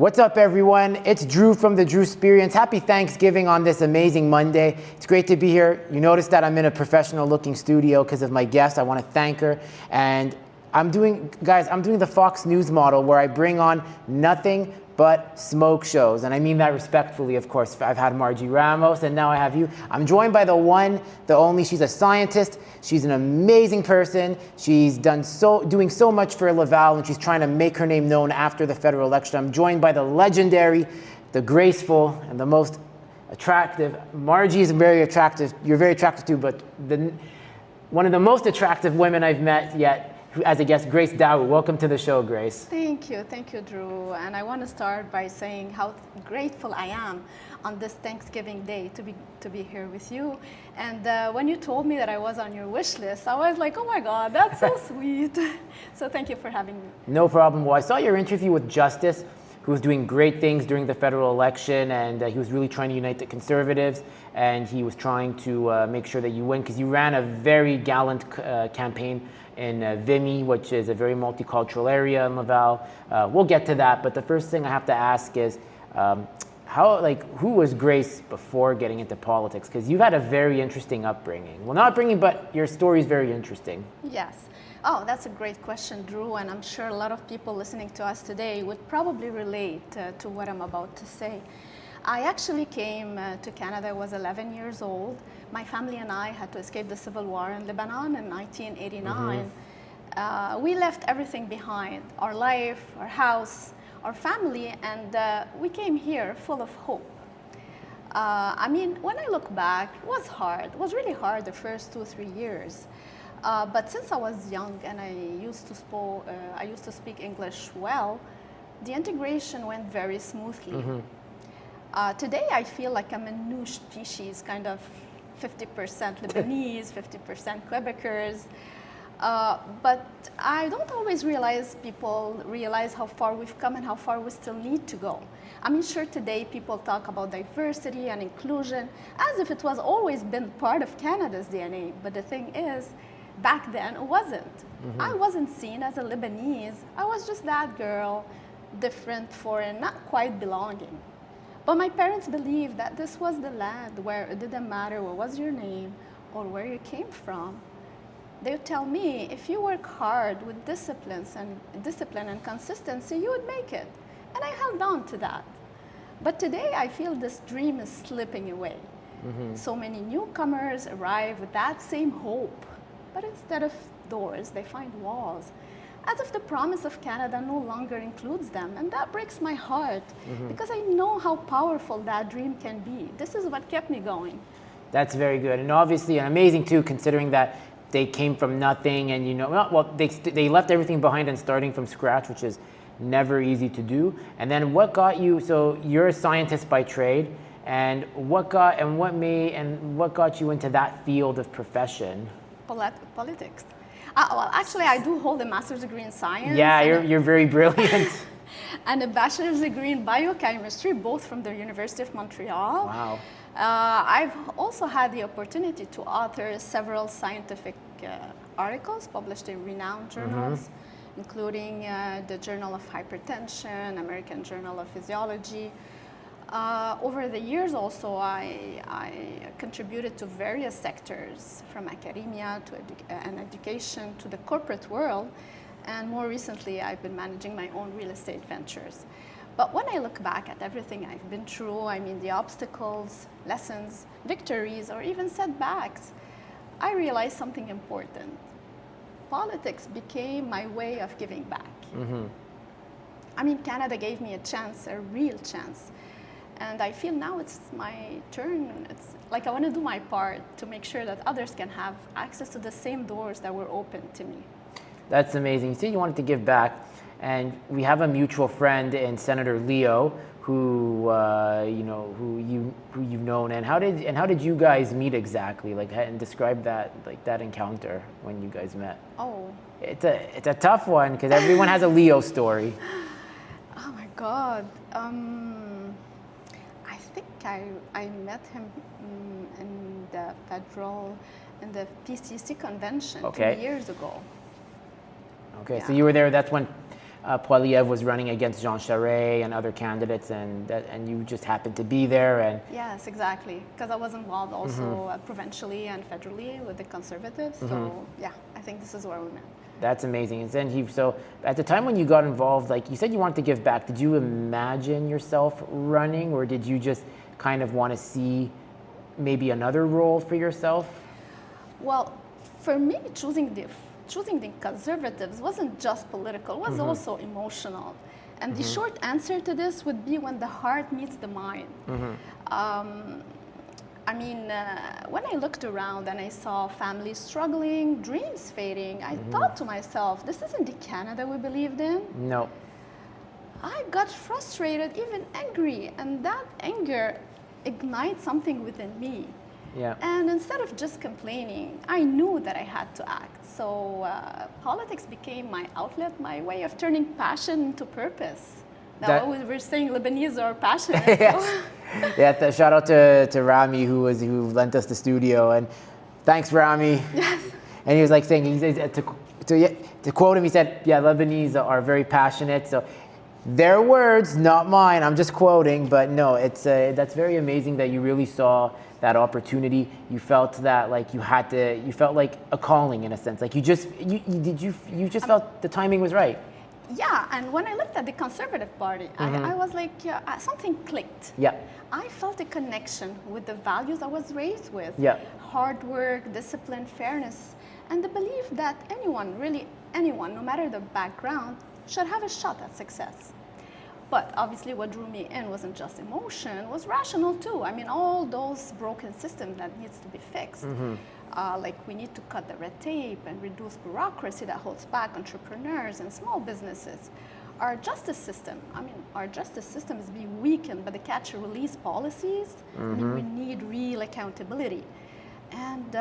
What's up, everyone? It's Drew from the Drewsperience. Happy Thanksgiving on this amazing Monday. It's great to be here. You notice that I'm in a professional-looking studio because of my guest. I want to thank her. And I'm doing the Fox News model where I bring on nothing but smoke shows. And I mean that respectfully, of course. I've had Margie Ramos, and now I have you. I'm joined by the one, the only. She's a scientist. She's an amazing person. She's doing so much for Laval, and she's trying to make her name known after the federal election. I'm joined by the legendary, the graceful, and the most attractive. Margie is very attractive. You're very attractive too, but one of the most attractive women I've met yet as a guest, Grace Daou. Welcome to the show, Grace. Thank you, Drew. And I want to start by saying how grateful I am on this Thanksgiving Day to be here with you. And when you told me that I was on your wish list, I was like, oh my God, that's so sweet. So thank you for having me. No problem. Well, I saw your interview with Justice, who was doing great things during the federal election, and he was really trying to unite the Conservatives, and he was trying to make sure that you win, because you ran a very gallant campaign in Vimy, which is a very multicultural area in Laval. We'll get to that, but the first thing I have to ask is, who was Grace before getting into politics? Because you've had a very interesting upbringing. Well, not upbringing, but your story is very interesting. Yes. Oh, that's a great question, Drew, and I'm sure a lot of people listening to us today would probably relate to what I'm about to say. I actually came to Canada. I was 11 years old. My family and I had to escape the civil war in Lebanon in 1989. We left everything behind, our life, our house, our family, and we came here full of hope. I mean, when I look back, it was hard. It was really hard the first 2-3 years. But since I was young and I used to speak English well, the integration went very smoothly. Today I feel like I'm a new species, kind of 50% Lebanese, 50% Quebecers. But I don't always people realize how far we've come and how far we still need to go. I mean, sure, today people talk about diversity and inclusion as if it was always been part of Canada's DNA. But the thing is, back then it wasn't. I wasn't seen as a Lebanese. I was just that girl, different, foreign, not quite belonging. But my parents believed that this was the land where it didn't matter what was your name or where you came from. They would tell me, if you work hard with discipline and consistency, you would make it. And I held on to that. But today I feel this dream is slipping away. So many newcomers arrive with that same hope. But instead of doors, they find walls, as if the promise of Canada no longer includes them. And that breaks my heart, because I know how powerful that dream can be. This is what kept me going. That's very good. And obviously, and amazing too, considering that they came from nothing, and they left everything behind and starting from scratch, which is never easy to do. And then what got you, so you're a scientist by trade, and what got you into that field of profession? Politics. Well, actually, I do hold a master's degree in science. Yeah, you're very brilliant. And a bachelor's degree in biochemistry, both from the University of Montreal. Wow. I've also had the opportunity to author several scientific articles published in renowned journals, including the Journal of Hypertension, American Journal of Physiology. Over the years also, I contributed to various sectors, from academia to education to the corporate world, and more recently I've been managing my own real estate ventures. But when I look back at everything I've been through, I mean the obstacles, lessons, victories, or even setbacks, I realized something important. Politics became my way of giving back. I mean, Canada gave me a chance, a real chance. And I feel now it's my turn. It's like I want to do my part to make sure that others can have access to the same doors that were open to me. That's amazing. You said you wanted to give back, and we have a mutual friend in Senator Leo, who you've known. And how did you guys meet exactly? And describe that encounter when you guys met. Oh, it's a tough one, because everyone has a Leo story. Oh my God. I met him in the PCC convention 2 years ago. Okay, yeah. So you were there. That's when Poilievre was running against Jean Charest and other candidates, and you just happened to be there. And Yes, exactly. Because I was involved also provincially and federally with the Conservatives. So yeah, I think this is where we met. That's amazing. And then so at the time when you got involved, like you said you wanted to give back, did you imagine yourself running, or did you just kind of want to see maybe another role for yourself? Well, for me, choosing the Conservatives wasn't just political, it was also emotional. And the short answer to this would be when the heart meets the mind. I mean, when I looked around and I saw families struggling, dreams fading, I thought to myself, this isn't the Canada we believed in. No. I got frustrated, even angry, and that anger ignites something within me. Yeah. And instead of just complaining, I knew that I had to act. So politics became my outlet, my way of turning passion into purpose. Now we were saying Lebanese are passionate. Yes. Yeah, shout out to Rami who lent us the studio, and thanks Rami. Yes. And he was like saying, to quote him, he said, yeah, Lebanese are very passionate. So their words, not mine. I'm just quoting, but no, it's that's very amazing that you really saw that opportunity. You felt that like you felt like a calling in a sense. Like you just felt the timing was right. Yeah, and when I looked at the Conservative Party, I was like, something clicked. Yeah. I felt a connection with the values I was raised with. Yeah. Hard work, discipline, fairness, and the belief that anyone, no matter the background, should have a shot at success. But obviously what drew me in wasn't just emotion, it was rational too. I mean, all those broken systems that needs to be fixed. Like we need to cut the red tape and reduce bureaucracy that holds back entrepreneurs and small businesses. Our justice system is being weakened by the catch and release policies. I mean, we need real accountability. And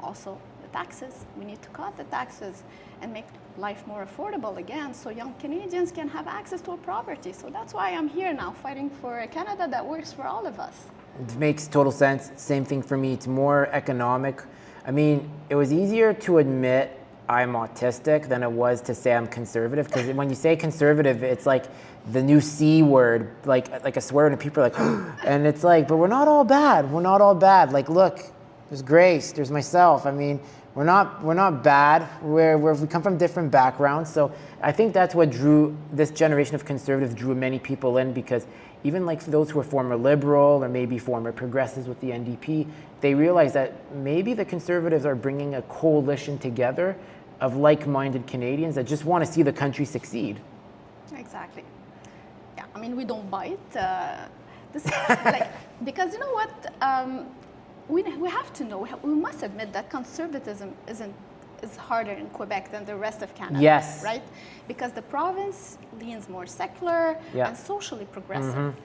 also the taxes, we need to cut the taxes and make life more affordable again so young Canadians can have access to a property. So that's why I'm here now fighting for a Canada that works for all of us. It makes total sense. Same thing for me. It's more economic. I mean, it was easier to admit I'm autistic than it was to say I'm conservative, because when you say conservative, it's like the new C word, like a swear word, and people are like, and it's like, but we're not all bad. We're not all bad. Like, look, there's Grace, there's myself. I mean, we're not bad. We come from different backgrounds. So I think that's what drew this generation of conservatives, drew many people in, because even like for those who are former liberal or maybe former progressives with the NDP, they realize that maybe the conservatives are bringing a coalition together of like-minded Canadians that just want to see the country succeed. Exactly. Yeah, I mean, we don't bite. Because you know what? We have to know, we must admit that conservatism is harder in Quebec than the rest of Canada. Yes. Right? Because the province leans more secular and socially progressive.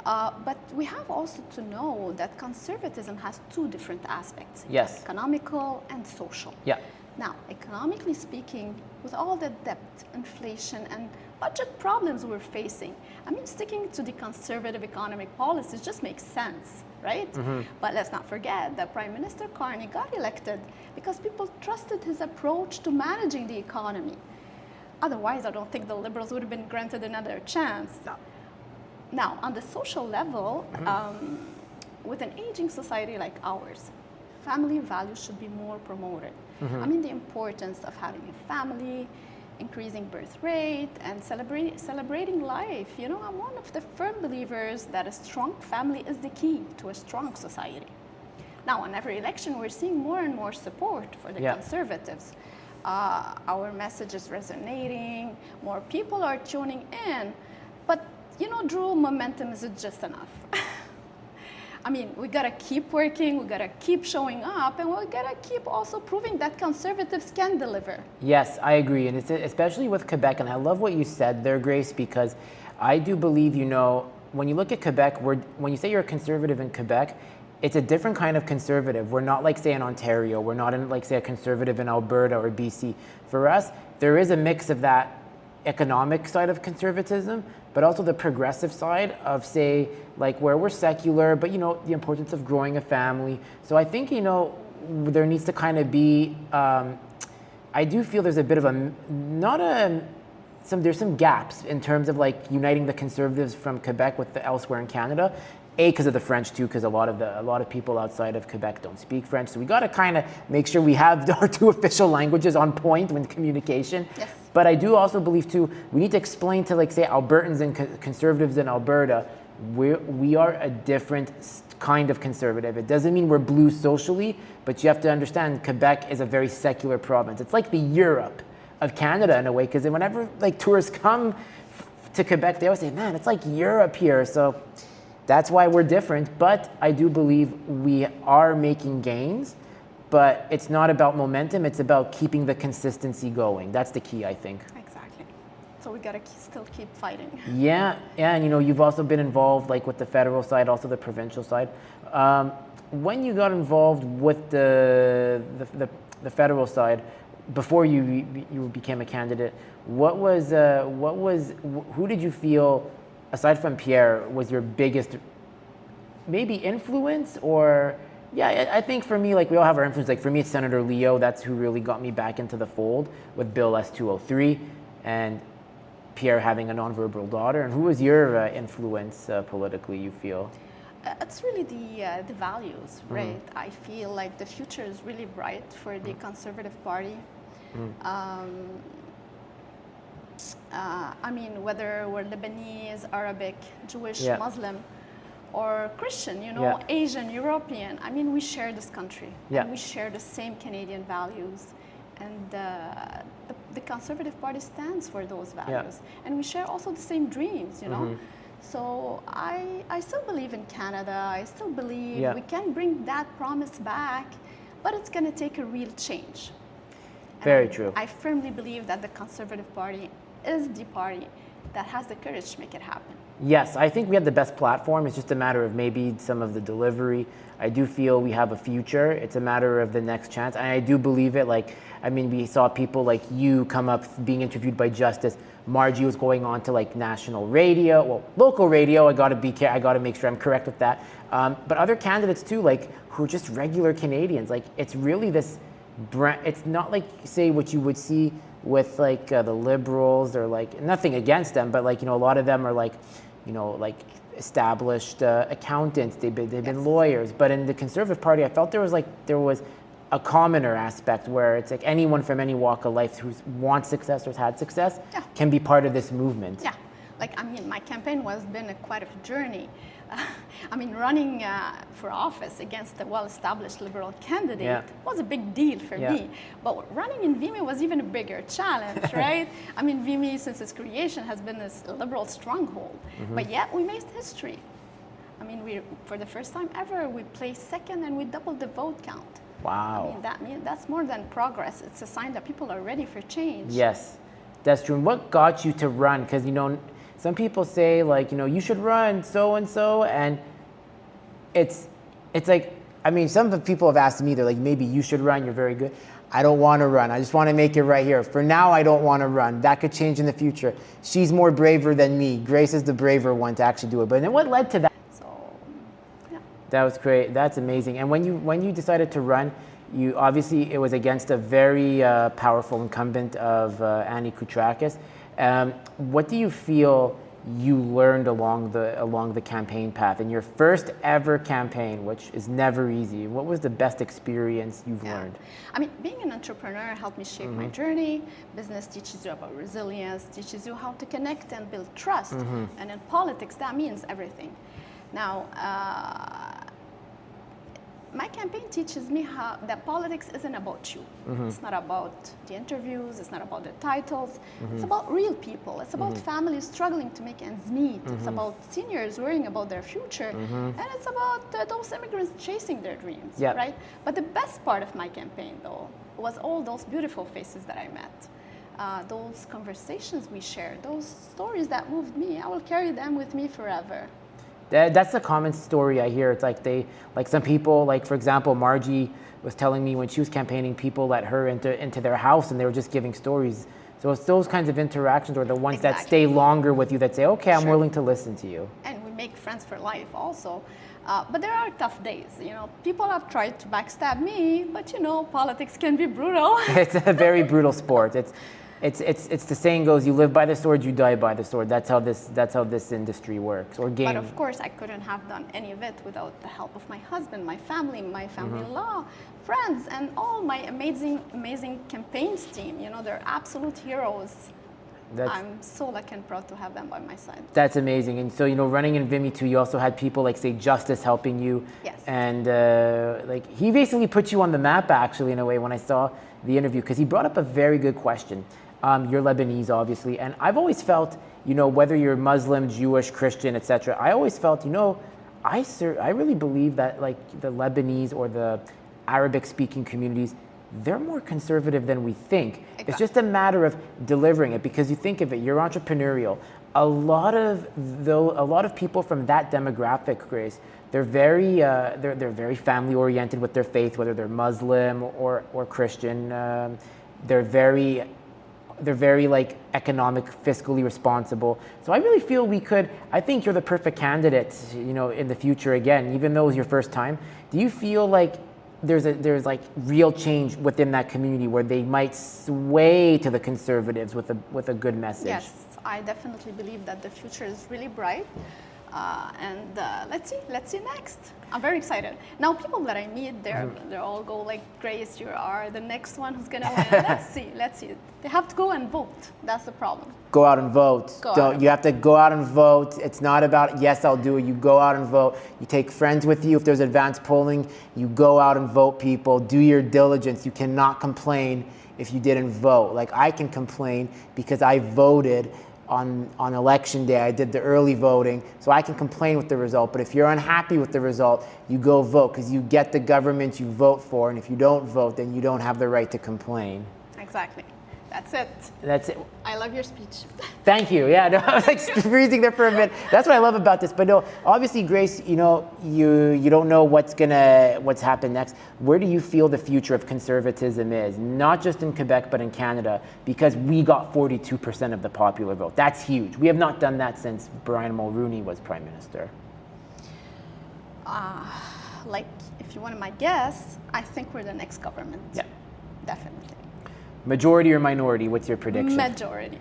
But we have also to know that conservatism has two different aspects. Yes. Economical and social. Yeah. Now, economically speaking, with all the debt, inflation, and budget problems we're facing, I mean, sticking to the conservative economic policies just makes sense, right? But let's not forget that Prime Minister Carney got elected because people trusted his approach to managing the economy. Otherwise, I don't think the Liberals would have been granted another chance. Now, on the social level, with an aging society like ours, family values should be more promoted. I mean, the importance of having a family, increasing birth rate, and celebrating life. You know, I'm one of the firm believers that a strong family is the key to a strong society. Now, on every election, we're seeing more and more support for the Conservatives. Our message is resonating, more people are tuning in, but you know, Drew, momentum isn't just enough. I mean, we gotta keep working, we gotta keep showing up, and we gotta keep also proving that Conservatives can deliver. Yes, I agree, and it's especially with Quebec, and I love what you said there, Grace, because I do believe, you know, when you look at Quebec, when you say you're a conservative in Quebec, it's a different kind of conservative. We're not like, say, in Ontario. We're not in, like, say, a conservative in Alberta or BC. For us, there is a mix of that economic side of conservatism, but also the progressive side of, say, like where we're secular, but, you know, the importance of growing a family. So I think, you know, there needs to kind of be, I do feel there's a bit of a, not a there's some gaps in terms of like uniting the Conservatives from Quebec with the elsewhere in Canada. Because of the French too, because a lot of people outside of Quebec don't speak French. So we got to kind of make sure we have our two official languages on point when communication. Yes. But I do also believe too, we need to explain to like say Albertans and Conservatives in Alberta, we are a different kind of conservative. It doesn't mean we're blue socially, but you have to understand Quebec is a very secular province. It's like the Europe of Canada in a way, because whenever like tourists come to Quebec, they always say, man, it's like Europe here. So that's why we're different, but I do believe we are making gains, but it's not about momentum, it's about keeping the consistency going. That's the key, I think. Exactly. So we gotta still keep fighting. Yeah, and you've also been involved like with the federal side, also the provincial side. When you got involved with the federal side, before you became a candidate, who did you feel, aside from Pierre, was your biggest maybe influence? Or I think for me, like we all have our influence. Like for me, it's Senator Leo. That's who really got me back into the fold with Bill S-203 and Pierre having a nonverbal daughter. And who was your influence politically, you feel? It's really the values, right? I feel like the future is really bright for the Conservative Party. I mean, whether we're Lebanese, Arabic, Jewish, Muslim, or Christian, Asian, European. I mean, we share this country. And we share the same Canadian values. And the Conservative Party stands for those values. And we share also the same dreams, So I still believe in Canada. I still believe we can bring that promise back, but it's going to take a real change. Very true. I firmly believe that the Conservative Party is the party that has the courage to make it happen. Yes, I think we have the best platform. It's just a matter of maybe some of the delivery. I do feel we have a future. It's a matter of the next chance. And I do believe it. Like, I mean, we saw people like you come up being interviewed by Justice. Margie was going on to like national radio, well, local radio. I got to make sure I'm correct with that. But other candidates too, like who are just regular Canadians. Like, it's really this. It's not like say what you would see with like the Liberals, or like nothing against them, but like a lot of them are like like established accountants. They've been lawyers. But in the Conservative Party, I felt there was a commoner aspect where it's like anyone from any walk of life who wants success or has had success can be part of this movement. Yeah, like I mean, my campaign was been quite a journey. I mean, running for office against a well-established Liberal candidate was a big deal for me. But running in Vimy was even a bigger challenge, right? I mean, Vimy, since its creation, has been this Liberal stronghold. But yet, we made history. I mean, for the first time ever, we placed second and we doubled the vote count. Wow. I mean, that's more than progress. It's a sign that people are ready for change. Yes, that's true. And what got you to run? Because, some people say like, you should run so and so, and it's like, I mean, some people have asked me, they're like, maybe you should run, you're very good. I don't want to run. I just want to make it right here. For now, I don't want to run. That could change in the future. She's more braver than me. Grace is the braver one to actually do it. But then what led to that? So, yeah. That was great. That's amazing. And when you decided to run, you obviously, it was against a very powerful incumbent of Annie Koutrakis. What do you feel you learned along the campaign path in your first ever campaign, which is never easy? What was the best experience you've learned? I mean, being an entrepreneur helped me shape my journey. Business teaches you about resilience, teaches you how to connect and build trust. And in politics, that means everything. Now, my campaign teaches me that politics isn't about you. It's not about the interviews, it's not about the titles. It's about real people. It's about families struggling to make ends meet. It's about seniors worrying about their future. And it's about those immigrants chasing their dreams, right? But the best part of my campaign, though, was all those beautiful faces that I met. Those conversations we shared, those stories that moved me. I will carry them with me forever. That's the common story I hear. It's like some people, like for example, Margie was telling me when she was campaigning, people let her into their house and they were just giving stories. So it's those kinds of interactions are the ones that stay longer with you, that say, okay, I'm willing to listen to you. And we make friends for life also. But there are tough days. People have tried to backstab me, but politics can be brutal. It's a very brutal sport. it's the saying goes, you live by the sword, you die by the sword. That's how this industry works, or game. But of course, I couldn't have done any of it without the help of my husband, my family-in-law, friends, and all my amazing campaigns team. You know, they're absolute heroes. I'm so lucky and proud to have them by my side. That's amazing. And so, you know, running in Vimy too, you also had people like, say, Justice helping you. Yes. And like, he basically put you on the map, actually, in a way, when I saw the interview, because he brought up a very good question. You're Lebanese, obviously. And I've always felt, you know, whether you're Muslim, Jewish, Christian, etc., I always felt, you know, I really believe that, like, the Lebanese or the Arabic-speaking communities, they're more conservative than we think. Exactly. It's just a matter of delivering it, because you think of it, you're entrepreneurial. A lot of people from that demographic, Grace, they're very family oriented with their faith, whether they're Muslim or Christian. They're very like economic, fiscally responsible. So I really feel I think you're the perfect candidate, you know, in the future again, even though it was your first time. Do you feel like there's like real change within that community where they might sway to the conservatives with a good message? Yes, I definitely believe that the future is really bright. Let's see next. I'm very excited. Now people that I meet, they all go like, Grace, you are the next one who's gonna win. Let's see. They have to go and vote. That's the problem. Go out and vote. You have to go out and vote. It's not about, yes, I'll do it. You go out and vote. You take friends with you. If there's advanced polling, you go out and vote, people. Do your diligence. You cannot complain if you didn't vote. Like, I can complain because I voted on election day. I did the early voting, so I can complain with the result. But if you're unhappy with the result, you go vote, because you get the government you vote for, and if you don't vote, then you don't have the right to complain. Exactly. That's it. That's it. I love your speech. Thank you. Yeah, no, I was like freezing there for a minute. That's what I love about this. But no, obviously, Grace, you know, you don't know what's happened next. Where do you feel the future of conservatism is? Not just in Quebec, but in Canada, because we got 42% of the popular vote. That's huge. We have not done that since Brian Mulroney was Prime Minister. Like, if you wanted my guess, I think we're the next government. Yeah. Definitely. Majority or minority? What's your prediction? Majority.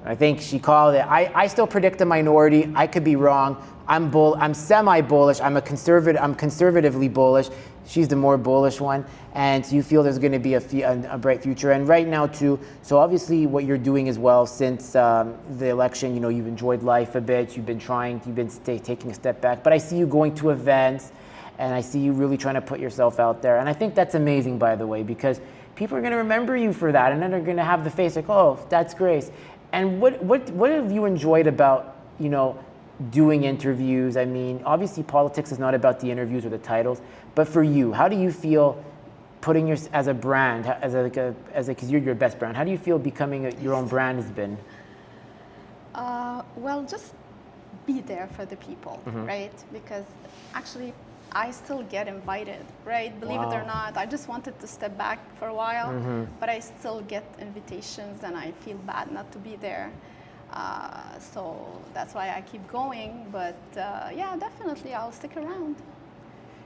I think she called it. I still predict a minority. I could be wrong. I'm semi-bullish. I'm conservatively bullish. She's the more bullish one. And so you feel there's going to be a bright future. And right now too, so obviously what you're doing as well since the election, you know, you've enjoyed life a bit. You've been taking a step back. But I see you going to events, and I see you really trying to put yourself out there. And I think that's amazing, by the way, because people are going to remember you for that, and then they're going to have the face like, oh, that's Grace. And what have you enjoyed about, you know, doing interviews? I mean, obviously politics is not about the interviews or the titles, but for you, how do you feel putting as a brand, because you're your best brand, how do you feel becoming your own brand has been? Well, just be there for the people, right? Because actually, I still get invited, right? Believe it or not, I just wanted to step back for a while, but I still get invitations, and I feel bad not to be there. So that's why I keep going. But yeah, definitely, I'll stick around.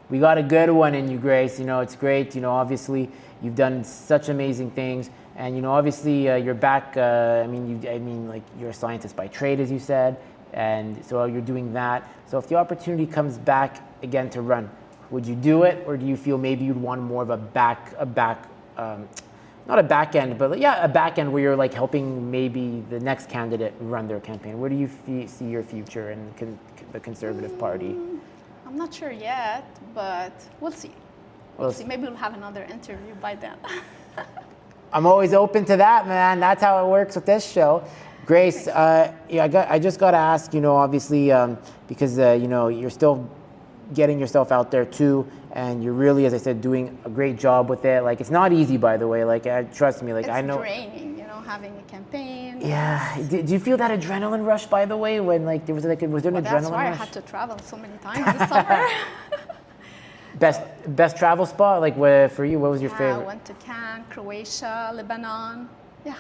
We got a good one in you, Grace. You know, it's great. You know, obviously, you've done such amazing things, and you know, obviously, you're back. I mean, like, you're a scientist by trade, as you said, and so you're doing that. So if the opportunity comes back again to run, would you do it, or do you feel maybe you'd want more of not a back end, but yeah, a back end where you're like helping maybe the next candidate run their campaign? Where do you see your future in the Conservative Party? I'm not sure yet, but we'll see. We'll see. Maybe we'll have another interview by then. I'm always open to that, man. That's how it works with this show. Grace, I just got to ask, you know, obviously, because, you know, you're still getting yourself out there too, and you're really, as I said, doing a great job with it. Like, it's not easy, by the way. Like, trust me. Like, I know. It's draining, you know, having a campaign. Yeah. Did you feel that adrenaline rush, by the way, when like was there an adrenaline rush? That's why I had to travel so many times this summer. Best travel spot, like, for you, what was your favorite? I went to Cannes, Croatia, Lebanon. Yeah,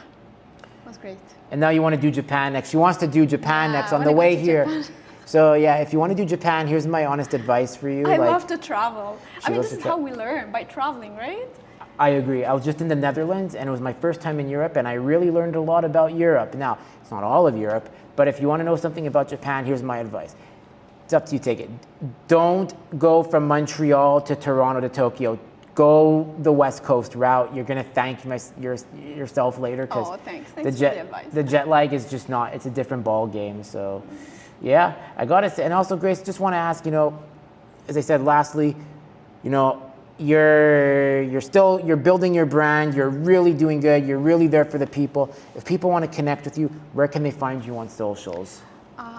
it was great. And now you want to do Japan next. She wants to do Japan next on the way here. Japan. So yeah, if you want to do Japan, here's my honest advice for you. I love to travel. I mean, this is how we learn, by traveling, right? I agree. I was just in the Netherlands, and it was my first time in Europe, and I really learned a lot about Europe. Now, it's not all of Europe, but if you want to know something about Japan, here's my advice. It's up to you, take it. Don't go from Montreal to Toronto to Tokyo. Go the West Coast route. You're going to thank yourself later, because thanks for the advice. The jet lag is just not, it's a different ball game. So, yeah, I got to say, and also, Grace, just want to ask, as I said, lastly, you're building your brand, you're really doing good, you're really there for the people. If people want to connect with you, where can they find you on socials?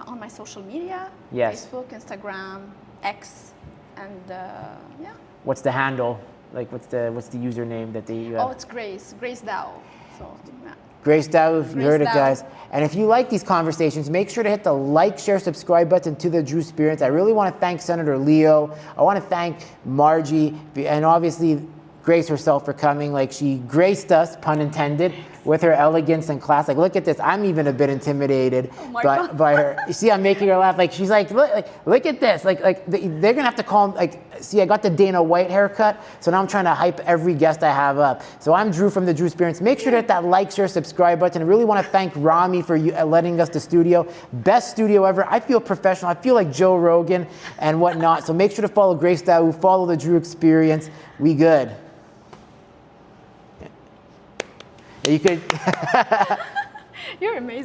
On my social media, Yes. Facebook, Instagram, X, and yeah. What's the handle? Like, what's the username that you have? Oh, it's Grace Daou. So, yeah. Grace Daou, you heard it, Daou. guys. And if you like these conversations, make sure to hit the like, share, subscribe button to the Drewsperience. I really want to thank Senator Leo. I want to thank Margie, and obviously Grace herself for coming. Like, she graced us, pun intended, with her elegance and class. Like, look at this. I'm even a bit intimidated by her. You see, I'm making her laugh. Like, she's like, look at this. They're gonna have to call him. Like, see, I got the Dana White haircut, so now I'm trying to hype every guest I have up. So I'm Drew from the Drewsperience. Make sure to hit that like, share, subscribe button. I really want to thank Rami for letting us the studio. Best studio ever. I feel professional. I feel like Joe Rogan and whatnot. So make sure to follow Grace Daou, follow the Drewsperience. We good. You could. You're amazing.